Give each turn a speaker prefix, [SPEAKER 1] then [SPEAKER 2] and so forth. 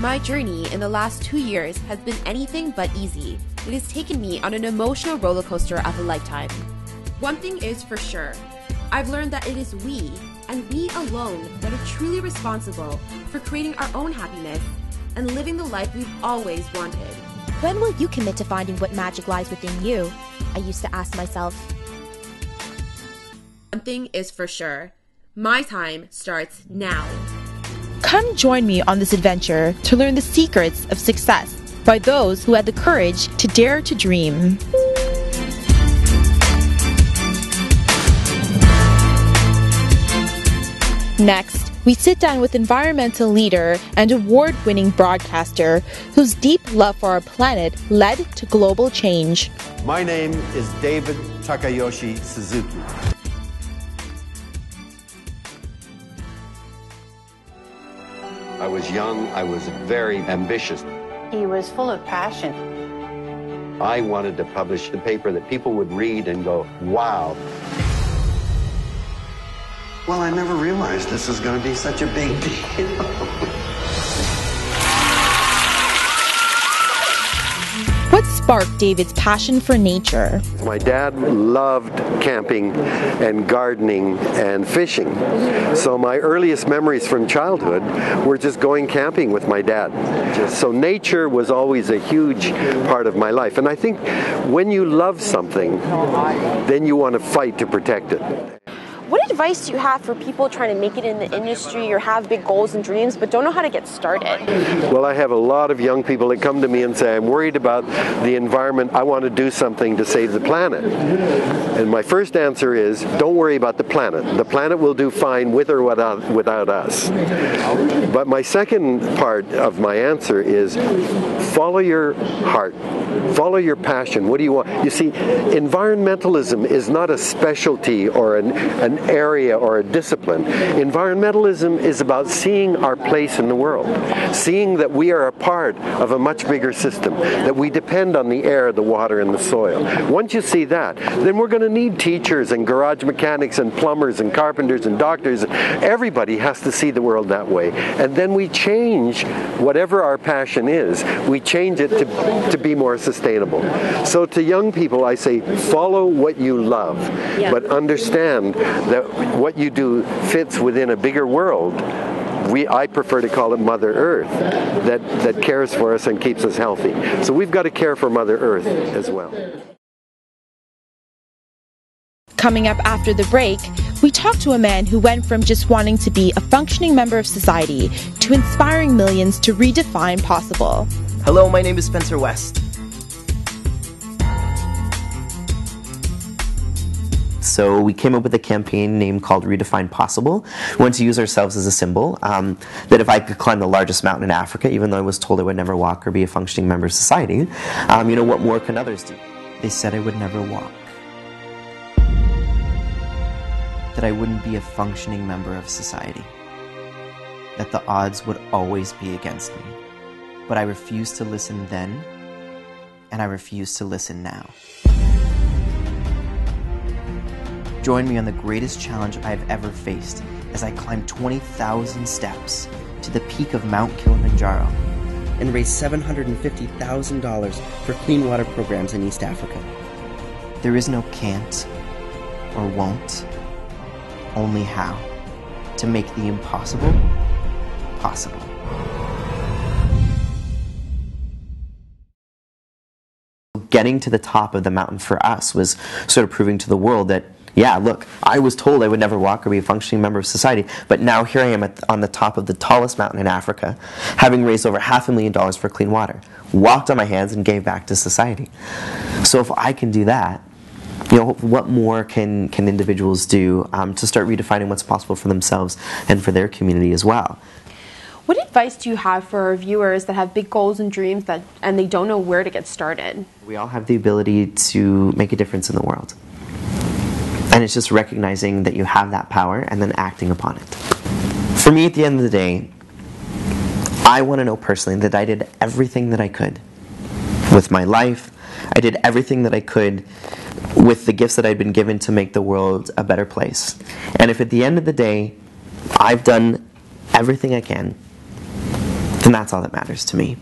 [SPEAKER 1] My journey in the last 2 years has been anything but easy. It has taken me on an emotional roller coaster of a lifetime. One thing is for sure, I've learned that it is we, and we alone, that are truly responsible for creating our own happiness and living the life we've always wanted.
[SPEAKER 2] When will you commit to finding what magic lies within you? I used to ask myself.
[SPEAKER 1] One thing is for sure, my time starts now.
[SPEAKER 3] Come join me on this adventure to learn the secrets of success by those who had the courage to dare to dream. Next, we sit down with environmental leader and award-winning broadcaster whose deep love for our planet led to global change.
[SPEAKER 4] My name is David Takayoshi Suzuki. I was young, I was very ambitious.
[SPEAKER 5] He was full of passion.
[SPEAKER 4] I wanted to publish a paper that people would read and go, wow. Well, I never realized this was going to be such a big deal.
[SPEAKER 3] What sparked David's passion for nature?
[SPEAKER 4] My dad loved camping and gardening and fishing. So my earliest memories from childhood were just going camping with my dad. So nature was always a huge part of my life. And I think when you love something, then you want to fight to protect it.
[SPEAKER 6] What advice do you have for people trying to make it in the industry or have big goals and dreams but don't know how to get started?
[SPEAKER 4] Well, I have a lot of young people that come to me and say, I'm worried about the environment. I want to do something to save the planet. And my first answer is, don't worry about the planet. The planet will do fine with or without us. But my second part of my answer is, follow your heart. Follow your passion. What do you want? You see, environmentalism is not a specialty or an area or a discipline. Environmentalism is about seeing our place in the world, seeing that we are a part of a much bigger system, that we depend on the air, the water, and the soil. Once you see that, then we're going to need teachers and garage mechanics and plumbers and carpenters and doctors. Everybody has to see the world that way. And then we change whatever our passion is, we change it to be more sustainable. So to young people, I say, follow what you love, but understand that what you do fits within a bigger world. I prefer to call it Mother Earth, that cares for us and keeps us healthy. So we've got to care for Mother Earth as well.
[SPEAKER 3] Coming up after the break, we talk to a man who went from just wanting to be a functioning member of society to inspiring millions to redefine possible.
[SPEAKER 7] Hello, my name is Spencer West. So we came up with a campaign name called Redefine Possible. We wanted to use ourselves as a symbol, that if I could climb the largest mountain in Africa, even though I was told I would never walk or be a functioning member of society, what more can others do? They said I would never walk. That I wouldn't be a functioning member of society. That the odds would always be against me. But I refused to listen then, and I refuse to listen now. Join me on the greatest challenge I've ever faced as I climb 20,000 steps to the peak of Mount Kilimanjaro and raise $750,000 for clean water programs in East Africa. There is no can't or won't, only how to make the impossible possible. Getting to the top of the mountain for us was sort of proving to the world that, yeah, look, I was told I would never walk or be a functioning member of society, but now here I am on the top of the tallest mountain in Africa, having raised over $500,000 for clean water, walked on my hands and gave back to society. So if I can do that, what more can individuals do to start redefining what's possible for themselves and for their community as well?
[SPEAKER 6] What advice do you have for our viewers that have big goals and dreams and they don't know where to get started?
[SPEAKER 7] We all have the ability to make a difference in the world. And it's just recognizing that you have that power and then acting upon it. For me, at the end of the day, I want to know personally that I did everything that I could with my life. I did everything that I could with the gifts that I'd been given to make the world a better place. And if at the end of the day, I've done everything I can, then that's all that matters to me.